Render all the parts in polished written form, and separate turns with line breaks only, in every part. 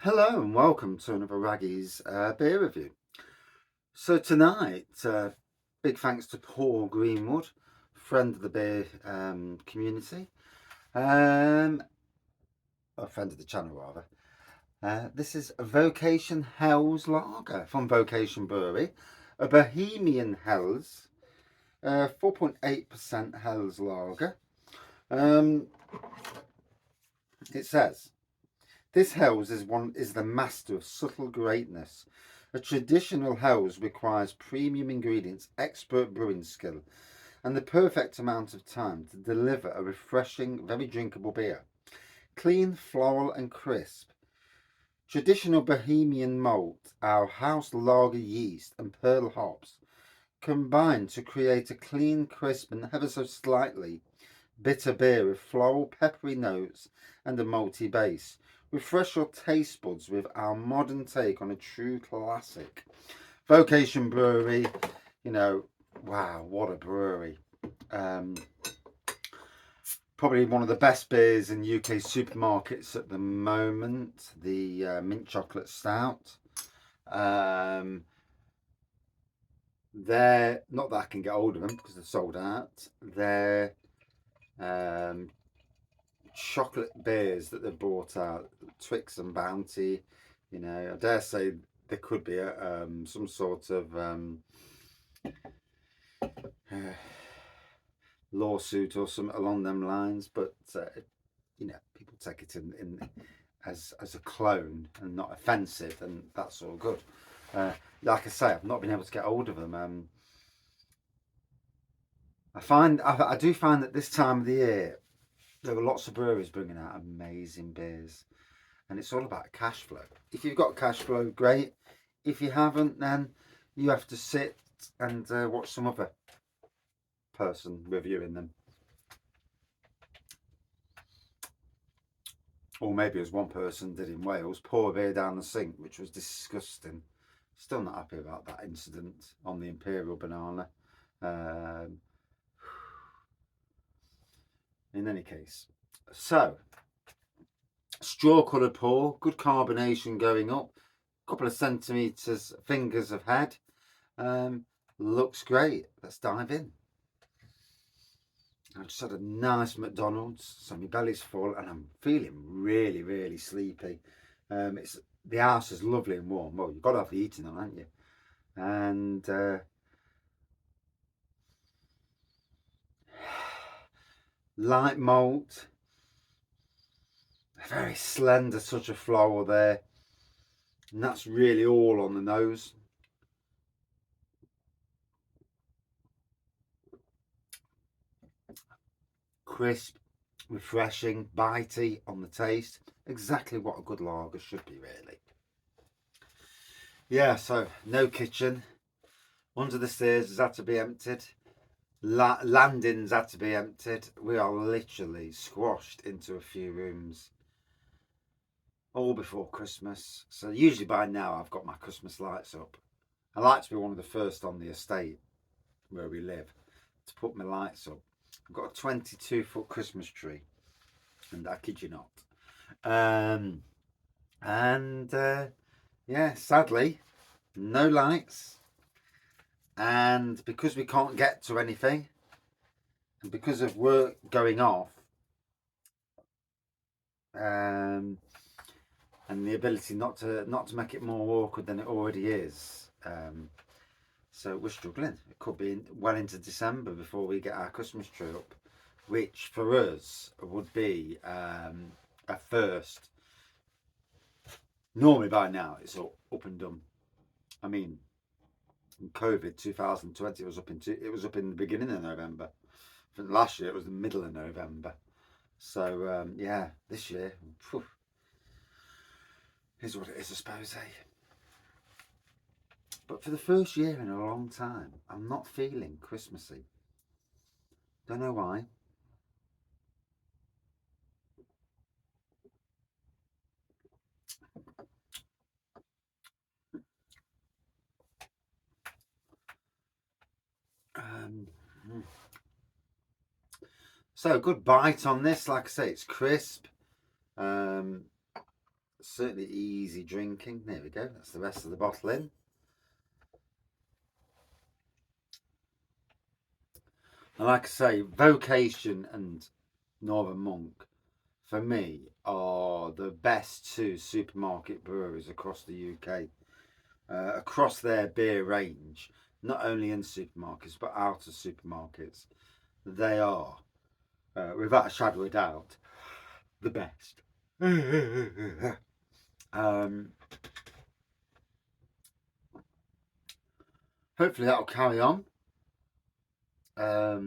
Hello and welcome to another Raggy's beer review. So tonight, big thanks to Paul Greenwood, friend of the beer community, um, a friend of the channel rather. This is a Vocation Helles Lager from Vocation Brewery, a Bohemian Helles, 4.8% Helles Lager. It says, this Helles is the master of subtle greatness. A traditional Helles requires premium ingredients, expert brewing skill, and the perfect amount of time to deliver a refreshing, very drinkable beer. Clean, floral, and crisp. Traditional Bohemian malt, our house lager yeast, and pearl hops combine to create a clean, crisp, and ever so slightly bitter beer with floral, peppery notes and a malty base. Refresh your taste buds with our modern take on a true classic. Vocation Brewery, wow, what a brewery. Probably one of the best beers in UK supermarkets at the moment, the mint chocolate stout. They're not that I can get hold of them because they're sold out. They're chocolate beers that they've brought out, Twix and Bounty. I dare say there could be some sort of lawsuit or something along them lines, but people take it in as a clone and not offensive, and that's all good. Like I say, I've not been able to get hold of them. I do find that this time of the year there are lots of breweries bringing out amazing beers, and it's all about cash flow. If you've got cash flow, great. If you haven't, then you have to sit and watch some other person reviewing them. Or maybe as one person did in Wales, pour a beer down the sink, which was disgusting. Still not happy about that incident on the Imperial Banana. In any case, so straw coloured pour, good carbonation going up, a couple of centimetres, fingers of head. Looks great. Let's dive in. I just had a nice McDonald's, so my belly's full and I'm feeling really, really sleepy. The house is lovely and warm. Well, you've got to have the heating on, haven't you? And light malt, a very slender touch of floral there, and that's really all on the nose. Crisp, refreshing, bitey on the taste. Exactly what a good lager should be, really. Yeah, so no kitchen. Under the stairs has had to be emptied. Landings had to be emptied. We are literally squashed into a few rooms. All before Christmas. So usually by now I've got my Christmas lights up. I like to be one of the first on the estate where we live to put my lights up. I've got a 22-foot Christmas tree, and I kid you not. Yeah, sadly, no lights. And because we can't get to anything, and because of work going off, and the ability not to make it more awkward than it already is, so we're struggling. It could be well into December before we get our Christmas tree up, which for us would be a first. Normally by now it's all up and done. I mean, in COVID 2020 it was up in the beginning of November. From last year it was the middle of November. So yeah, this year is what it is, I suppose, eh? But for the first year in a long time, I'm not feeling Christmassy. Don't know why. So good bite on this. Like I say, it's crisp. certainly easy drinking. There we go. That's the rest of the bottle in. And like I say, Vocation and Northern Monk, for me, are the best two supermarket breweries across the UK, across their beer range, not only in supermarkets but out of supermarkets. They are, without a shadow of a doubt, the best. Hopefully that'll carry on. I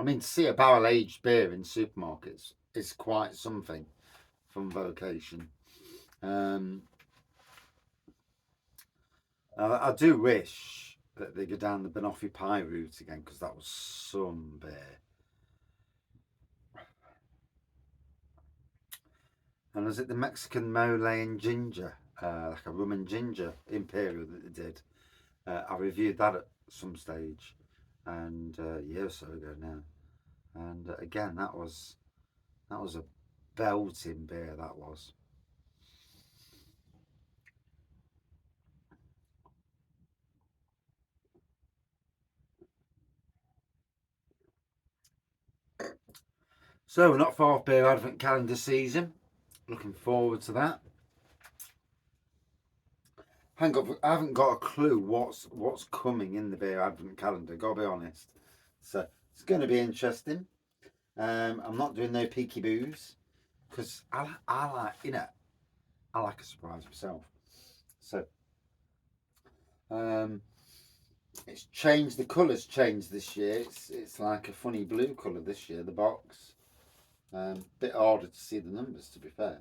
mean, to see a barrel aged beer in supermarkets is quite something from Vocation. I do wish that they go down the banoffee pie route again, because that was some beer. And was it the Mexican mole and ginger, like a rum and ginger imperial that they did? I reviewed that at some stage, and a year or so ago now. And again, that was a belting beer. That was. So we're not far off beer advent calendar season. Looking forward to that. I haven't got a clue what's coming in the beer advent calendar. Gotta be honest. So it's going to be interesting. I'm not doing no peaky boos, because I like, I like a surprise myself. So it's changed. The colour's changed this year. It's like a funny blue colour this year. The box. Bit harder to see the numbers, to be fair,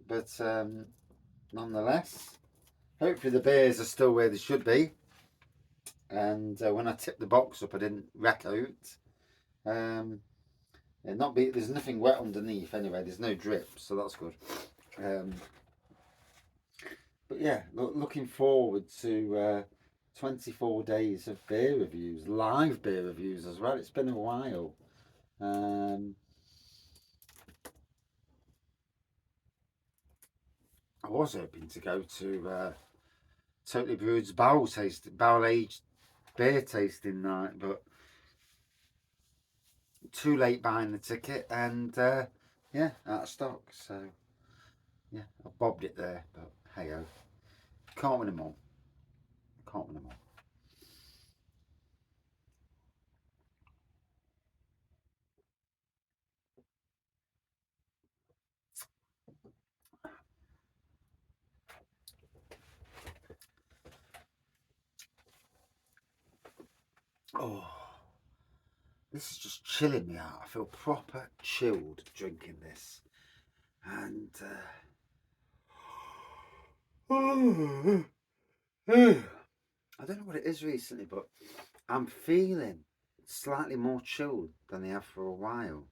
but nonetheless, hopefully the beers are still where they should be. And when I tipped the box up, I didn't wreck out. There's nothing wet underneath anyway. There's no drip, so that's good. But yeah, looking forward to 24 days of beer reviews, live beer reviews as well. It's been a while. I was hoping to go to Totally Brewed's barrel aged beer tasting night, but too late buying the ticket, and yeah, out of stock. So yeah, I bobbed it there, but hey ho, can't win them all. Can't win them all. Oh, this is just chilling me out. I feel proper chilled drinking this, and I don't know what it is recently, but I'm feeling slightly more chilled than I have for a while,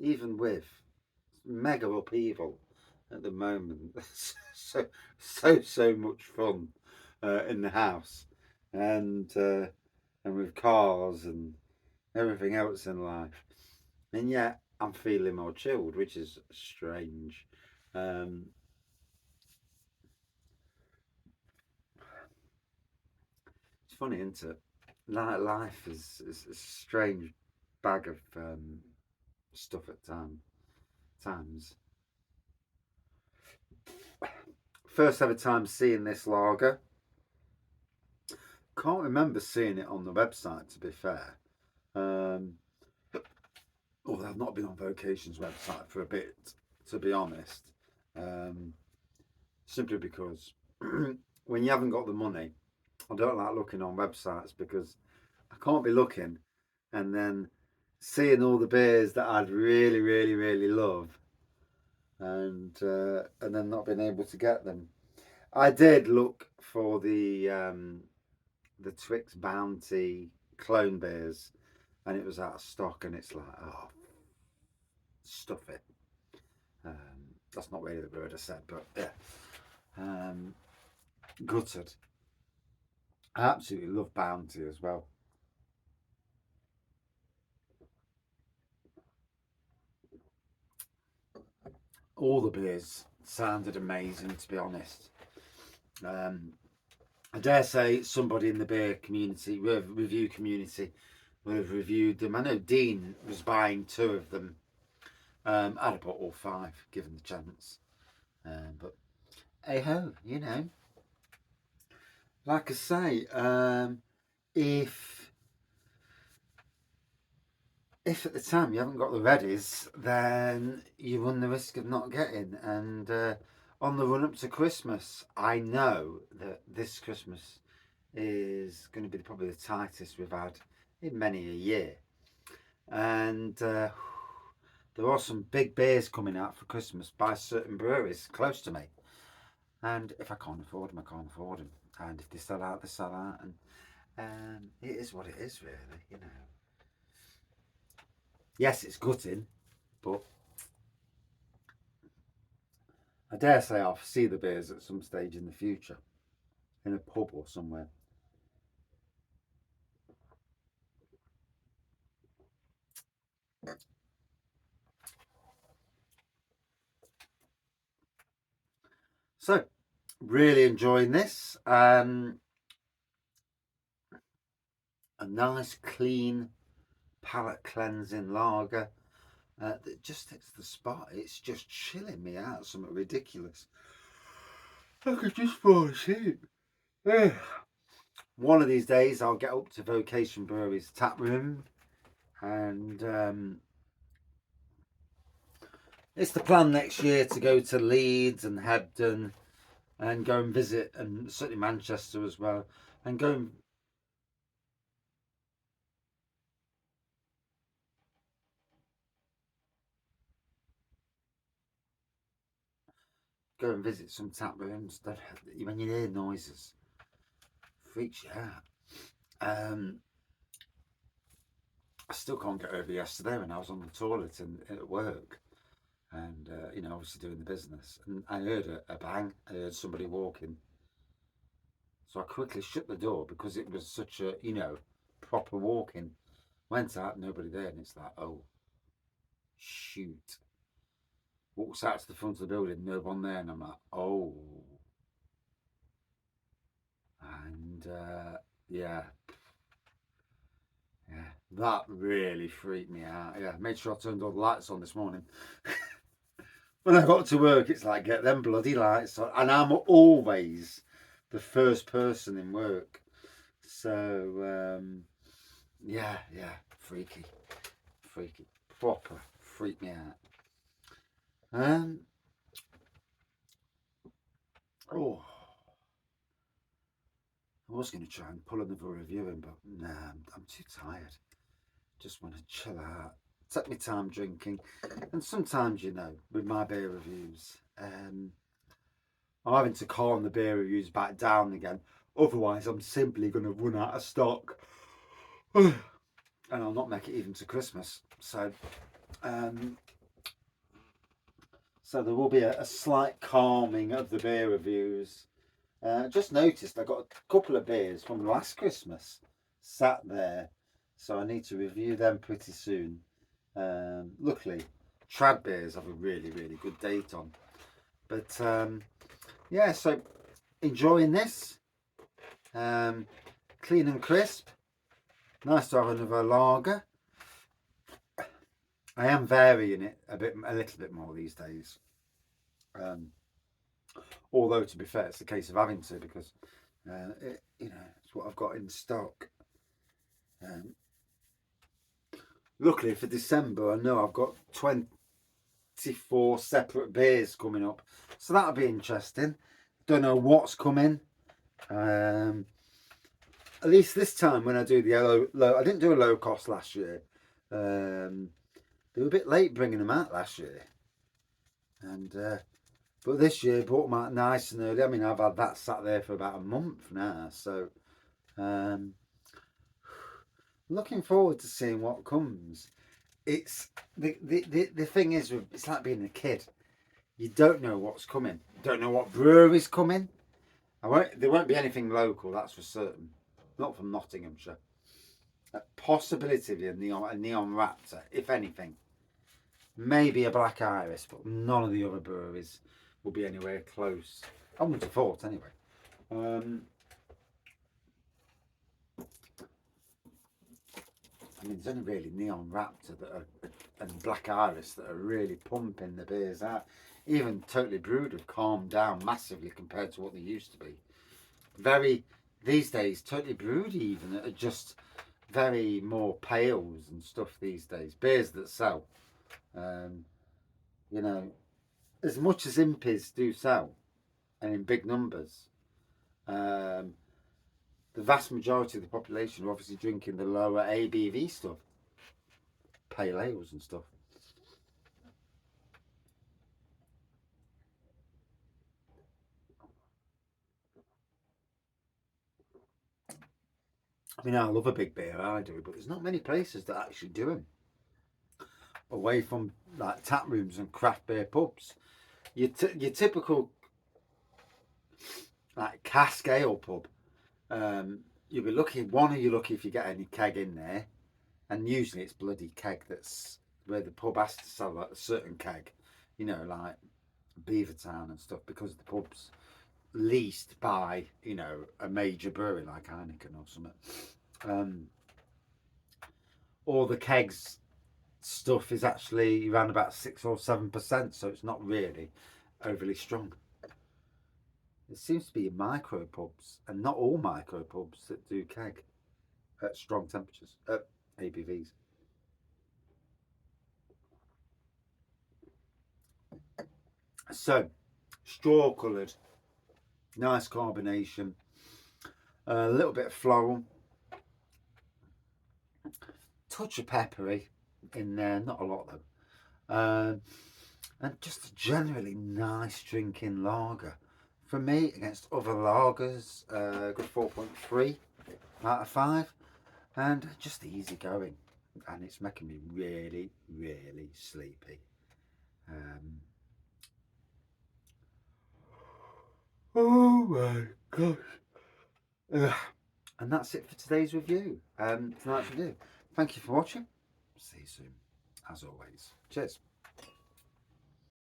even with mega upheaval at the moment. So much fun in the house, and with cars and everything else in life, and yet I'm feeling more chilled, which is strange. Um, it's funny, isn't it? Life is a strange bag of stuff at times. First ever time seeing this lager. Can't remember seeing it on the website, to be fair. I've not been on Vocation's website for a bit, to be honest. Simply because when you haven't got the money, I don't like looking on websites, because I can't be looking and then seeing all the beers that I'd really love, and then not being able to get them. I did look for the Twix Bounty clone beers, and it was out of stock, and it's like, oh, stuff it. That's not really the word I said, but yeah. Gutted. I absolutely love Bounty as well. All the beers sounded amazing, to be honest. I dare say somebody in the beer community, review community, will have reviewed them. I know Dean was buying 2 of them. I'd have bought all 5, given the chance. But hey ho, you know. Like I say, if at the time you haven't got the readies, then you run the risk of not getting. And on the run up to Christmas, I know that this Christmas is going to be probably the tightest we've had in many a year. And there are some big beers coming out for Christmas by certain breweries close to me. And if I can't afford them, I can't afford them. And if they sell out, they sell out. And it is what it is, really, you know. Yes, it's gutting, but I dare say I'll see the beers at some stage in the future, in a pub or somewhere. So, really enjoying this. A nice, clean, palate cleansing lager that just hits the spot. It's just chilling me out, something ridiculous. I could just fall asleep. One of these days I'll get up to Vocation Brewery's tap room, and it's the plan next year to go to Leeds and Hebden and go and visit, and certainly Manchester as well, and go and visit some tap rooms that when you hear noises, freaks you out. I still can't get over yesterday when I was on the toilet and at work, and you know, obviously doing the business, and I heard a bang. I heard somebody walking, so I quickly shut the door because it was such a, you know, proper walking. Went out, nobody there, and it's like, oh shoot. Walks out to the front of the building, no one there, and I'm like, oh. And yeah, that really freaked me out. Yeah, made sure I turned all the lights on this morning. When I got to work, it's like, get them bloody lights on. And I'm always the first person in work. So, yeah, freaky. Proper freak me out. Oh, I was going to try and pull another review in, but nah, I'm too tired. Just want to chill out, take my time drinking. And sometimes, you know, with my beer reviews, I'm having to calm the beer reviews back down again. Otherwise, I'm simply going to run out of stock. And I'll not make it even to Christmas. So there will be a slight calming of the beer reviews. Just noticed I got a couple of beers from last Christmas sat there, so I need to review them pretty soon. Luckily, trad beers have a really good date on. But yeah, so enjoying this. Clean and crisp. Nice to have another lager. I am varying it a little bit more these days. Although to be fair, it's a case of having to, because you know, it's what I've got in stock. Luckily for December, I know I've got 24 separate beers coming up, so that'll be interesting. Don't know what's coming. At least this time when I do the low, I didn't do a low cost last year. They were a bit late bringing them out last year, and but this year brought them out nice and early. I mean, I've had that sat there for about a month now, so looking forward to seeing what comes. It's the thing is, it's like being a kid. You don't know what's coming. You don't know what brewery's coming. There won't be anything local, that's for certain. Not from Nottinghamshire. A possibility of a neon Raptor, if anything. Maybe a Black Iris, but none of the other breweries. will be anywhere close. I wouldn't have thought anyway. I mean, there's only really Neon Raptor that are, and Black Iris that are really pumping the beers out. Even Totally Brewed have calmed down massively compared to what they used to be. Very, these days, Totally Brewed even are just very more pales and stuff these days. Beers that sell. You know, as much as impies do sell, and in big numbers, the vast majority of the population are obviously drinking the lower ABV stuff, pale ales and stuff. I mean, I love a big beer, I do, but there's not many places that actually do them. Away from like tap rooms and craft beer pubs, your typical like cask ale pub, you'll be lucky. One, are you lucky if you get any keg in there, and usually it's bloody keg. That's where the pub has to sell like a certain keg, you know, like Beavertown and stuff, because the pub's leased by, you know, a major brewery like Heineken or something. Or the kegs stuff is actually around about 6 or 7%, so it's not really overly strong. It seems to be micro pubs, and not all micro pubs that do keg at strong temperatures, at ABVs. So, straw coloured, nice carbonation, a little bit of floral, touch of peppery in there, not a lot though, and just a generally nice drinking lager. For me, against other lagers, good 4.3 out of 5, and just easy going, and it's making me really, really sleepy. Oh my gosh. And that's it for today's review. Tonight's review. Thank you for watching. See you soon, as always. Cheers.